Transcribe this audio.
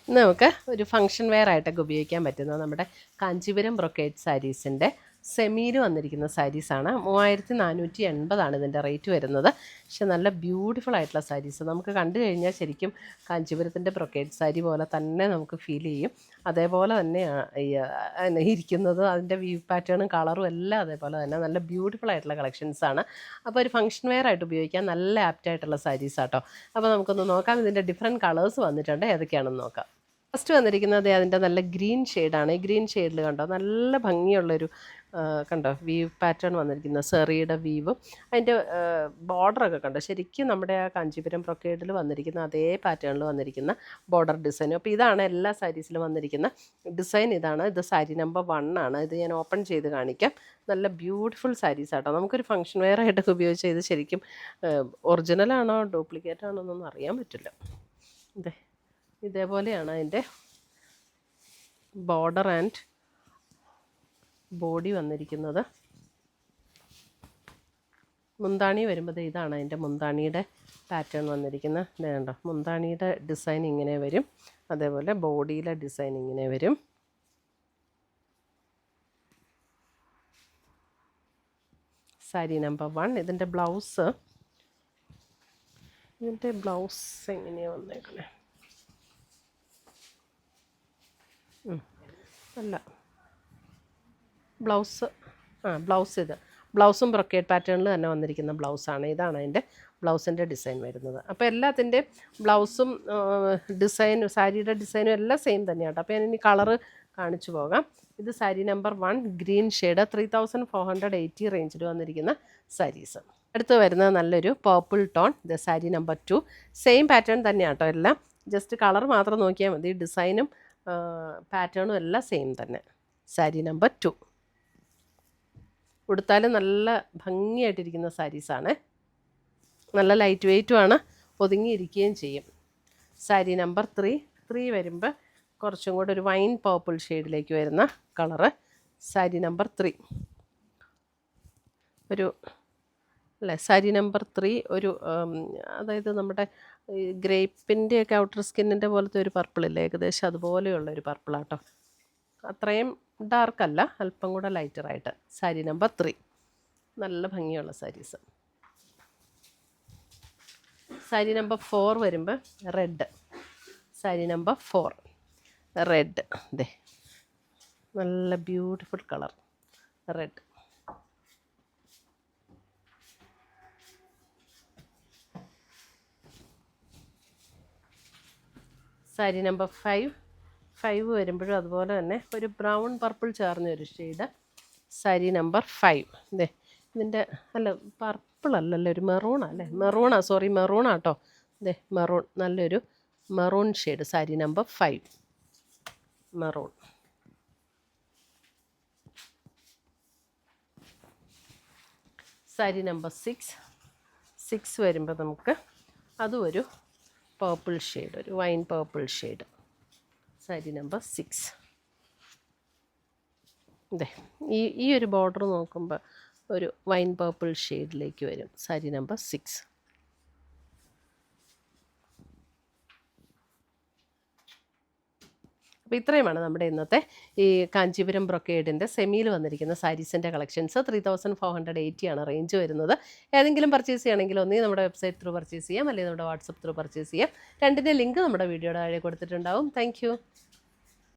ഇന്ന് നമുക്ക് ഒരു ഫംഗ്ഷൻ വെയർ ആയിട്ടൊക്കെ ഉപയോഗിക്കാൻ പറ്റുന്ന നമ്മുടെ കാഞ്ചീപുരം ബ്രൊക്കേഡ് സാരീസിൻ്റെ സെമിയിൽ വന്നിരിക്കുന്ന സാരീസാണ്. 3480 ഇതിൻ്റെ റേറ്റ് വരുന്നത്. പക്ഷെ നല്ല ബ്യൂട്ടിഫുൾ ആയിട്ടുള്ള സാരീസ് നമുക്ക് കണ്ടു കഴിഞ്ഞാൽ ശരിക്കും കാഞ്ചീപുരത്തിൻ്റെ ബ്രൊക്കേഡ് സാരി പോലെ തന്നെ നമുക്ക് ഫീൽ ചെയ്യും. അതേപോലെ തന്നെ ഇരിക്കുന്നത്, അതിൻ്റെ വ്യൂ പാറ്റേണും കളറും എല്ലാം അതേപോലെ തന്നെ നല്ല ബ്യൂട്ടിഫുൾ ആയിട്ടുള്ള കളക്ഷൻസാണ്. അപ്പോൾ ഒരു ഫംഗ്ഷൻ വെയർ ആയിട്ട് ഉപയോഗിക്കാൻ നല്ല ആപ്റ്റായിട്ടുള്ള സാരീസാട്ടോ. അപ്പോൾ നമുക്കൊന്ന് നോക്കാം. ഇതിൻ്റെ ഡിഫറെൻറ്റ് കളേഴ്സ് വന്നിട്ടുണ്ട്, ഏതൊക്കെയാണെന്ന് നോക്കാം. ഫസ്റ്റ് വന്നിരിക്കുന്നത് അതിൻ്റെ നല്ല ഗ്രീൻ ഷെയ്ഡാണ്. ഈ ഗ്രീൻ ഷെയ്ഡിൽ കണ്ടോ നല്ല ഭംഗിയുള്ളൊരു കണ്ടോ വീവ് പാറ്റേൺ വന്നിരിക്കുന്ന സെറിയുടെ വീവും അതിൻ്റെ ബോർഡറൊക്കെ കണ്ടോ ശരിക്കും നമ്മുടെ ആ കാഞ്ചീപുരം ബ്രൊക്കേഡിൽ വന്നിരിക്കുന്ന അതേ പാറ്റേണിൽ വന്നിരിക്കുന്ന ബോർഡർ ഡിസൈനും. അപ്പോൾ ഇതാണ് എല്ലാ സാരീസിലും വന്നിരിക്കുന്ന ഡിസൈൻ. ഇതാണ്, ഇത് സാരി നമ്പർ 1 ആണ്. ഇത് ഞാൻ ഓപ്പൺ ചെയ്ത് കാണിക്കാം. നല്ല ബ്യൂട്ടിഫുൾ സാരീസ് ആട്ടോ. നമുക്കൊരു ഫംഗ്ഷൻ വെയർ ആയിട്ടൊക്കെ ഉപയോഗിച്ച് ഇത് ശരിക്കും ഒറിജിനലാണോ ഡ്യൂപ്ലിക്കേറ്റ് ആണോ എന്നൊന്നും അറിയാൻ പറ്റില്ല. ഇതേപോലെയാണ് അതിൻ്റെ ബോർഡർ ആൻഡ് ബോഡി വന്നിരിക്കുന്നത്. മുന്താണി വരുമ്പോൾ ഇതാണ് അതിൻ്റെ മുന്താണിയുടെ പാറ്റേൺ വന്നിരിക്കുന്നത്. വേണ്ട മുന്താണിയുടെ ഡിസൈൻ ഇങ്ങനെ വരും, അതേപോലെ ബോഡിയിലെ ഡിസൈൻ ഇങ്ങനെ വരും. സാരി നമ്പർ 1. ഇതിൻ്റെ ബ്ലൗസ് എങ്ങനെയാണ് വന്നേക്കണേ? അല്ല, ബ്ലൗസും ബ്രൊക്കേഡ് പാറ്റേണിൽ തന്നെ വന്നിരിക്കുന്ന ബ്ലൗസാണ്. ഇതാണ് അതിൻ്റെ ബ്ലൗസിൻ്റെ ഡിസൈൻ വരുന്നത്. അപ്പോൾ എല്ലാത്തിൻ്റെയും ബ്ലൗസും സാരിയുടെ ഡിസൈനും എല്ലാം സെയിം തന്നെയാണ്. അപ്പോൾ ഞാൻ ഇനി കളറ് കാണിച്ചു പോകാം. ഇത് സാരി നമ്പർ 1 ഗ്രീൻ ഷെയ്ഡ്, 3480 റേഞ്ചിൽ വന്നിരിക്കുന്ന സാരീസ്. അടുത്ത് വരുന്നത് നല്ലൊരു പർപ്പിൾ ടോൺ. ഇത് സാരി നമ്പർ 2. സെയിം പാറ്റേൺ തന്നെയാണ് കേട്ടോ. എല്ലാം ജസ്റ്റ് കളർ മാത്രം നോക്കിയാൽ മതി. ഡിസൈനും പാറ്റേണും എല്ലാം സെയിം തന്നെ. സാരി നമ്പർ 2 ഉടുത്താലും നല്ല ഭംഗിയായിട്ടിരിക്കുന്ന സാരീസാണ്. നല്ല ലൈറ്റ് വെയ്റ്റുമാണ്, ഒതുങ്ങിയിരിക്കുകയും ചെയ്യും. സാരി നമ്പർ 3 വരുമ്പോൾ കുറച്ചും കൂടെ ഒരു വൈൻ പർപ്പിൾ ഷെയ്ഡിലേക്ക് വരുന്ന colour. Sari number 3 sari number 3 ഒരു അതായത് നമ്മുടെ ഗ്രേപ്പിൻ്റെയൊക്കെ ഔട്ടർ സ്കിന്നിൻ്റെ പോലത്തെ ഒരു പർപ്പിളില്ലേ, ഏകദേശം അതുപോലെയുള്ള ഒരു പർപ്പിളാട്ടോ. അത്രയും ഡാർക്കല്ല, അല്പം കൂടെ ലൈറ്ററായിട്ട്. സാരി നമ്പർ 3 നല്ല ഭംഗിയുള്ള സാരീസ്. സാരി നമ്പർ 4 വരുമ്പോൾ റെഡ്. Sari number 4 red. നല്ല beautiful colour red. Sari number 5 വരുമ്പോഴും അതുപോലെ തന്നെ ഒരു ബ്രൗൺ പർപ്പിൾ ചേർന്നൊരു ഷെയ്ഡ്. സാരി നമ്പർ 5. ഇതിൻ്റെ പർപ്പിൾ അല്ലല്ലോ, ഒരു മെറൂണല്ലേ, മെറൂണാട്ടോ. മെറൂൺ, നല്ലൊരു maroon shade. Sari number 5 maroon. Sari number 6 വരുമ്പോൾ നമുക്ക് അതും ഒരു പർപ്പിൾ ഷെയ്ഡ്, ഒരു wine purple shade. Sari number 6. ഈ ഒരു ബോർഡർ നോക്കുമ്പോൾ ഒരു വൈൻ പർപ്പിൾ ഷെയ്ഡിലേക്ക് വരും. സാരി നമ്പർ 6. അപ്പോൾ ഇത്രയുമാണ് നമ്മുടെ ഇന്നത്തെ ഈ കാഞ്ചീപുരം ബ്രൊക്കേഡിൻ്റെ സെമിയിൽ വന്നിരിക്കുന്ന സാരീസിൻ്റെ കളക്ഷൻസ്. 3480 ആണ് റേഞ്ച് വരുന്നത്. ഏതെങ്കിലും പർച്ചേസ് ചെയ്യണമെങ്കിൽ ഒന്നേ നമ്മുടെ വെബ്സൈറ്റ് ത്രൂ പർച്ചേസ് ചെയ്യാം, അല്ലെങ്കിൽ നമ്മുടെ വാട്സപ്പ് ത്രൂ പർച്ചേസ് ചെയ്യാം. രണ്ടിൻ്റെ ലിങ്ക് നമ്മുടെ വീഡിയോയുടെ താഴെ കൊടുത്തിട്ടുണ്ടാവും. താങ്ക്